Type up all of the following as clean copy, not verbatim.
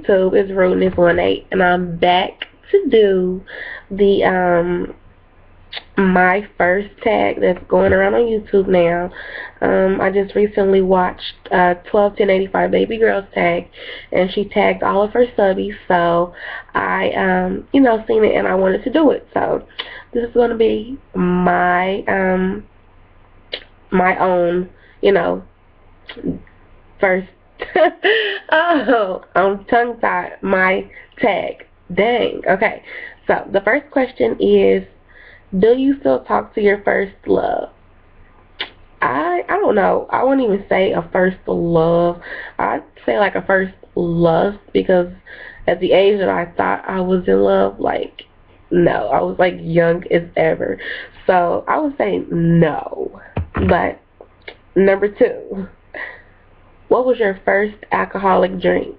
YouTube? It's Rudeness18, and I'm back to do the my first tag that's going around on YouTube now. I just recently watched 121085 Baby Girl's tag, and she tagged all of her subbies, so I seen it and I wanted to do it. So this is going to be my own, first. Oh, I'm tongue tied. My tag. Dang. Okay. So the first question is, do you still talk to your first love? I don't know. I wouldn't even say a first love. I'd say like a first lust, because at the age that I thought I was in love, like, no, I was like young as ever. So I would say no. But number two, what was your first alcoholic drink?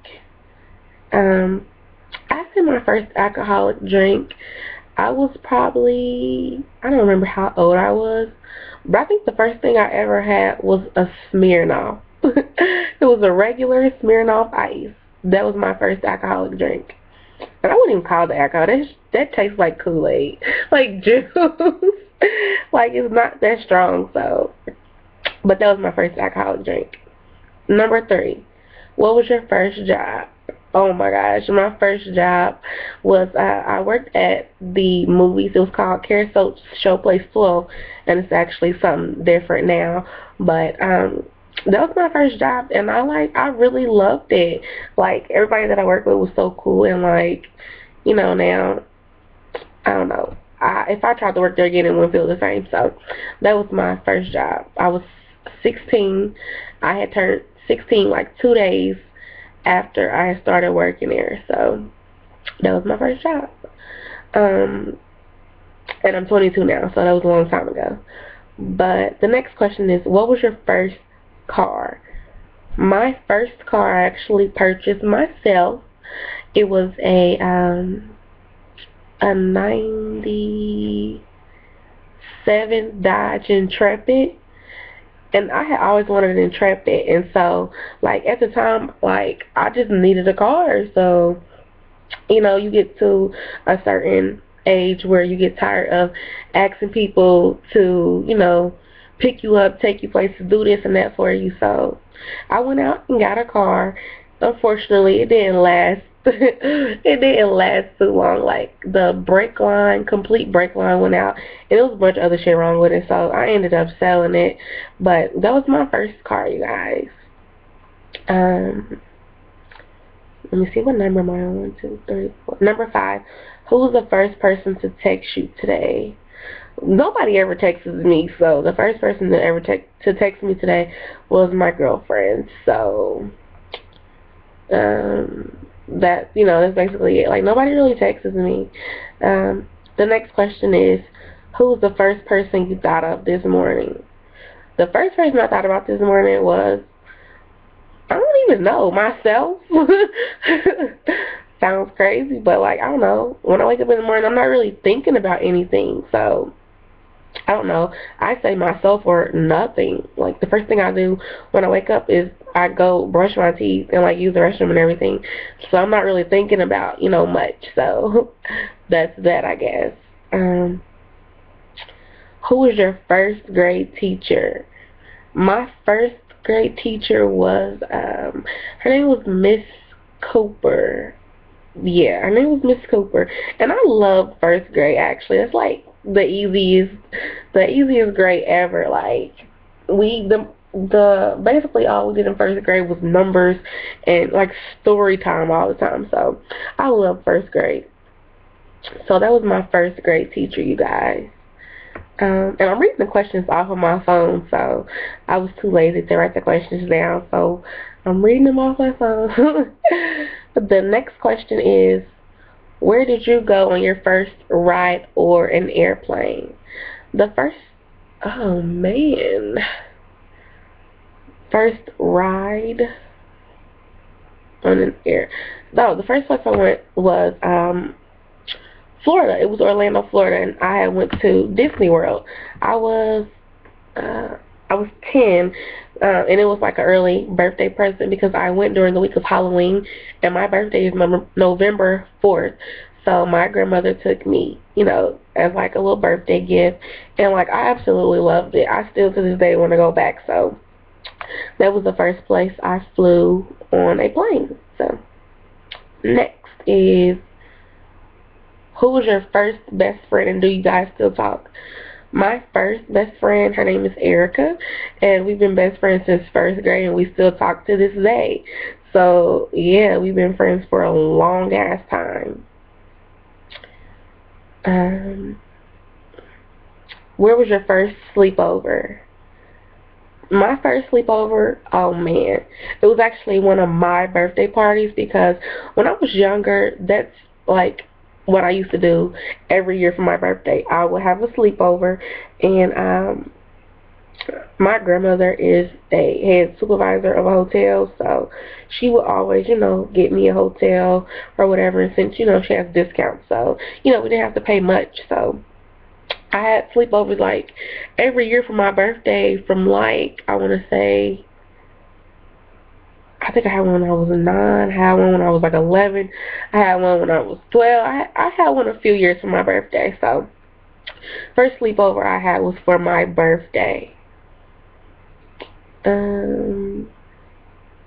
I think my first alcoholic drink, I was probably, I don't remember how old I was, but I think the first thing I ever had was a Smirnoff. It was a regular Smirnoff Ice. That was my first alcoholic drink. And I wouldn't even call it alcohol. That tastes like Kool-Aid. Like juice. Like, it's not that strong, so. But that was my first alcoholic drink. Number three, what was your first job? Oh my gosh, my first job was, I worked at the movies. It was called Carousel Showplace 12, and it's actually something different now. But that was my first job, and I really loved it. Like, everybody that I worked with was so cool, and like, now, I don't know. If I tried to work there again, it wouldn't feel the same. So that was my first job. I was 16. I had turned 16 like 2 days after I started working there. So that was my first job. And I'm 22 now, so that was a long time ago. But the next question is, what was your first car? My first car I actually purchased myself. It was a 97 Dodge Intrepid. And I had always wanted an Intrepid, and so, like, at the time, like, I just needed a car. So, you get to a certain age where you get tired of asking people to, pick you up, take you places, do this and that for you. So I went out and got a car. Unfortunately, it didn't last. It didn't last too long. Like, the complete brake line went out, and there was a bunch of other shit wrong with it, so I ended up selling it. But that was my first car, you guys. Let me see, what number am I on? 1, 2, 3, 4. Number 5. Who was the first person to text you today? Nobody ever texts me, so the first person that ever text me today was my girlfriend. So that's basically it. Like, nobody really texts me. The next question is, who was the first person you thought of this morning? The first person I thought about this morning was, I don't even know, myself. Sounds crazy, but like, I don't know. When I wake up in the morning, I'm not really thinking about anything, so I don't know. I say myself or nothing. Like, the first thing I do when I wake up is I go brush my teeth and like use the restroom and everything. So I'm not really thinking about, much. So that's that, I guess. Who was your first grade teacher? My first grade teacher was, her name was Miss Cooper. Yeah, her name was Miss Cooper. And I love first grade, actually. It's like the easiest grade ever. Like, basically all we did in first grade was numbers and like story time all the time. So I love first grade. So that was my first grade teacher, you guys. And I'm reading the questions off of my phone, so I was too lazy to write the questions down, so I'm reading them off my phone. The next question is, where did you go on your first ride or an airplane? Oh man, first ride on an air. No, the first place I went was Florida. It was Orlando, Florida, and I went to Disney World. I was I was 10, and it was like an early birthday present because I went during the week of Halloween, and my birthday is November 4th. So my grandmother took me, as like a little birthday gift, and like I absolutely loved it. I still to this day want to go back. So that was the first place I flew on a plane. So next is, who was your first best friend, and do you guys still talk? My first best friend, her name is Erica, and we've been best friends since first grade, and we still talk to this day. So yeah, we've been friends for a long ass time. Um, where was your first sleepover? My first sleepover, oh man, it was actually one of my birthday parties because when I was younger, that's like what I used to do every year for my birthday. I would have a sleepover, and my grandmother is a head supervisor of a hotel, so she would always, get me a hotel or whatever, and since, she has discounts, so, we didn't have to pay much, so I had sleepovers like every year for my birthday from like, I want to say, I think I had one when I was 9, I had one when I was like 11, I had one when I was 12, I had one a few years for my birthday, so first sleepover I had was for my birthday. And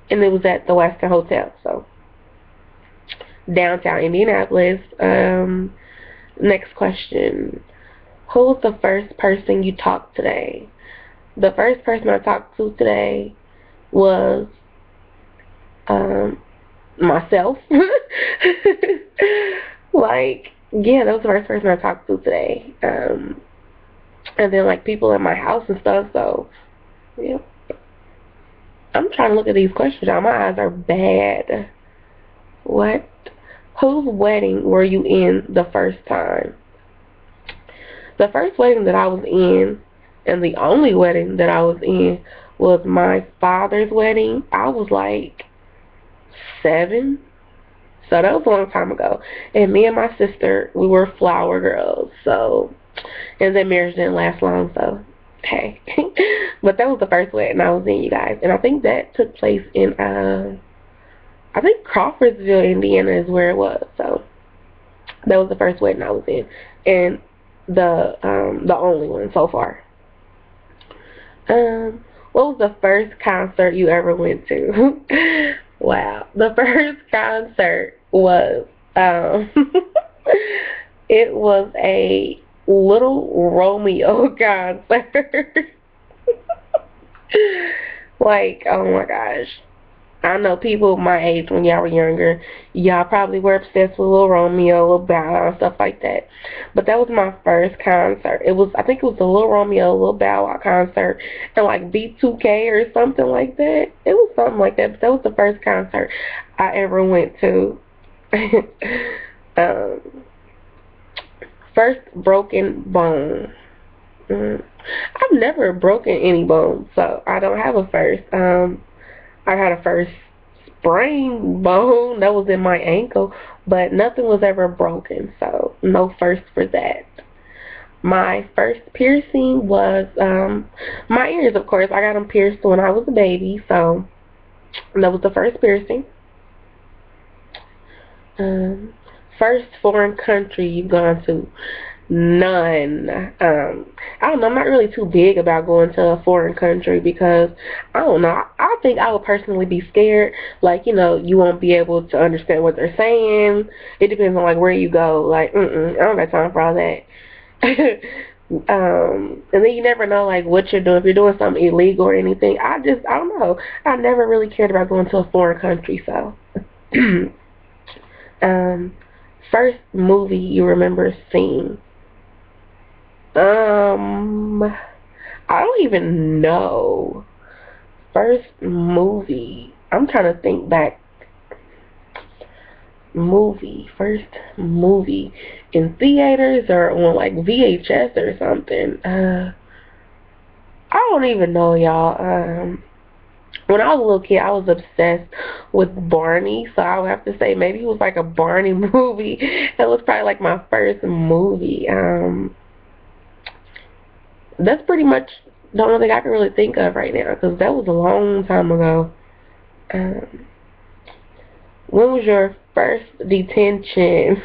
it was at the Western Hotel, so downtown Indianapolis. Next question. Who was the first person you talked to today? The first person I talked to today was myself. Like, yeah, that was the first person I talked to today. And then like people in my house and stuff, so yeah. I'm trying to look at these questions, y'all. My eyes are bad. What? Whose wedding were you in the first time? The first wedding that I was in, and the only wedding that I was in, was my father's wedding. I was like 7. So that was a long time ago. And me and my sister, we were flower girls. So, and that marriage didn't last long, so hey. But that was the first wedding I was in, you guys. And I think that took place in, I think Crawfordsville, Indiana is where it was. So that was the first wedding I was in. And the only one so far. What was the first concert you ever went to? Wow. The first concert was, it was a Little Romeo concert. Like, oh my gosh. I know people my age when y'all were younger, y'all probably were obsessed with Little Romeo, Little Bow Wow, and stuff like that. But that was my first concert. I think it was the Little Romeo, Little Bow Wow concert, and like B2K or something like that. It was something like that, but that was the first concert I ever went to. um, First broken bone. I've never broken any bones, so I don't have a first. I had a first sprained bone that was in my ankle, but nothing was ever broken, so no first for that. My first piercing was my ears, of course. I got them pierced when I was a baby, so that was the first piercing. First foreign country you've gone to? None. I don't know, I'm not really too big about going to a foreign country because, I don't know, I think I would personally be scared. Like, you won't be able to understand what they're saying. It depends on, like, where you go. Like, I don't got time for all that. And then you never know, like, what you're doing. If you're doing something illegal or anything, I don't know. I never really cared about going to a foreign country, so. First movie you remember seeing? I don't even know. First movie. I'm trying to think back. First movie in theaters or on like VHS or something. I don't even know, y'all. When I was a little kid, I was obsessed with Barney, so I would have to say maybe it was like a Barney movie. That was probably like my first movie. That's pretty much don't think I can really think of right now because that was a long time ago. Um, when was your first detention?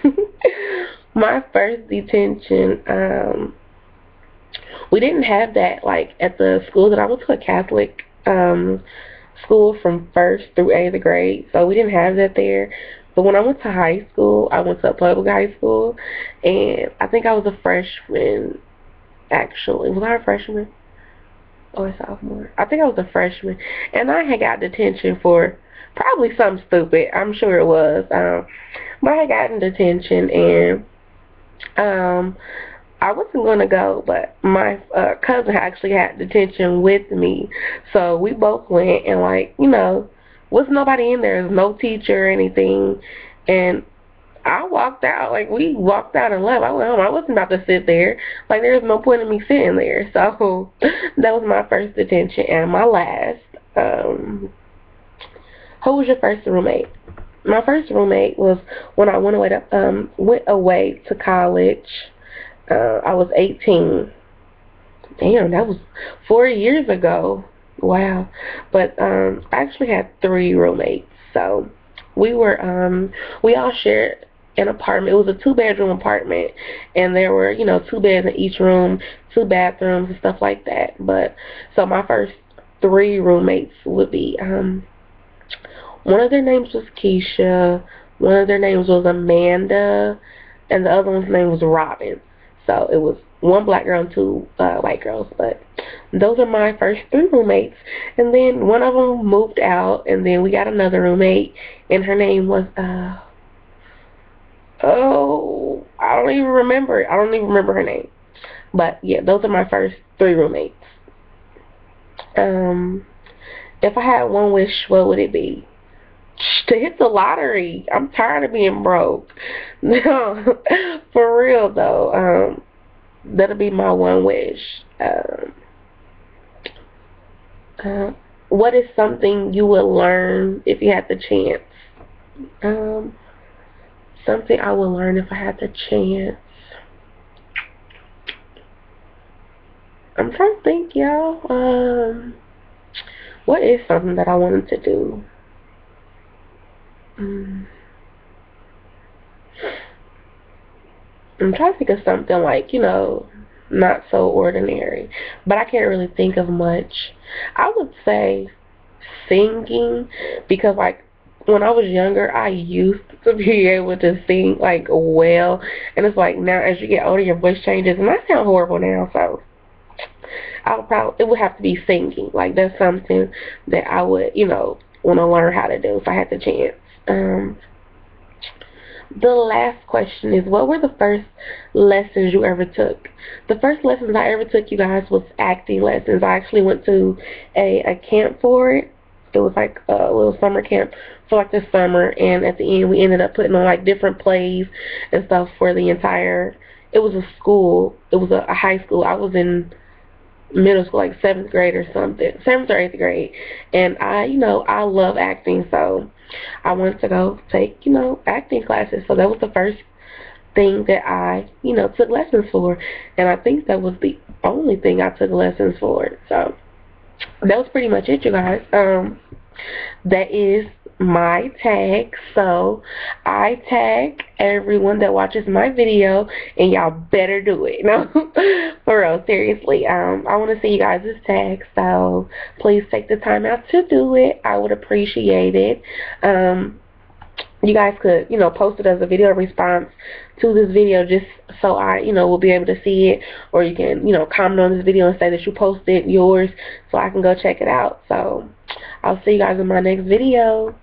My first detention, we didn't have that like at the school that I went to, a Catholic school from first through eighth grade, so we didn't have that there. But when I went to high school, I went to a public high school, and I think I was a freshman. Actually, was I a freshman or a sophomore? I think I was a freshman, and I had got detention for probably something stupid. I'm sure it was, but I had gotten detention, and um, I wasn't gonna go, but my cousin actually had detention with me, so we both went, and like was nobody in there, there's no teacher or anything, and I walked out, like we walked out and left. I went home. I wasn't about to sit there. Like there's no point in me sitting there. So that was my first detention and my last. Who was your first roommate? My first roommate was when I went away to college. I was 18. Damn, that was 4 years ago. Wow. But I actually had 3 roommates. So we all shared an apartment. It was a 2-bedroom apartment, and there were 2 beds in each room, 2 bathrooms and stuff like that. But so my first 3 roommates would be one of their names was Keisha, one of their names was Amanda, and the other one's name was Robin. So it was 1 black girl and 2 white girls. But those are my first 3 roommates. And then one of them moved out, and then we got another roommate, and her name was I don't even remember. I don't even remember her name. But yeah, those are my first 3 roommates. If I had one wish, what would it be? To hit the lottery. I'm tired of being broke. No, for real though. That'll be my one wish. What is something you would learn if you had the chance? Something I would learn if I had the chance. I'm trying to think, y'all. What is something that I wanted to do? I'm trying to think of something like, not so ordinary. But I can't really think of much. I would say singing, because like when I was younger, I used to be able to sing like well, and it's like now as you get older, your voice changes, and I sound horrible now. So it would have to be singing. Like that's something that I would want to learn how to do if I had the chance. The last question is, what were the first lessons you ever took? The first lessons I ever took, you guys, was acting lessons. I actually went to a camp for it. It was like a little summer camp for like the summer, and at the end we ended up putting on like different plays and stuff for the entire, it was a school, it was a high school. I was in middle school, like 7th grade or something, 7th or 8th grade, and I love acting, so I wanted to go take acting classes. So that was the first thing that I took lessons for, and I think that was the only thing I took lessons for. So that was pretty much it, you guys. That is my tag. So I tag everyone that watches my video, and y'all better do it. No, for real, seriously. I want to see you guys' tags, so please take the time out to do it. I would appreciate it. You guys could, post it as a video response to this video, just so I, will be able to see it. Or you can, comment on this video and say that you posted yours so I can go check it out. So I'll see you guys in my next video.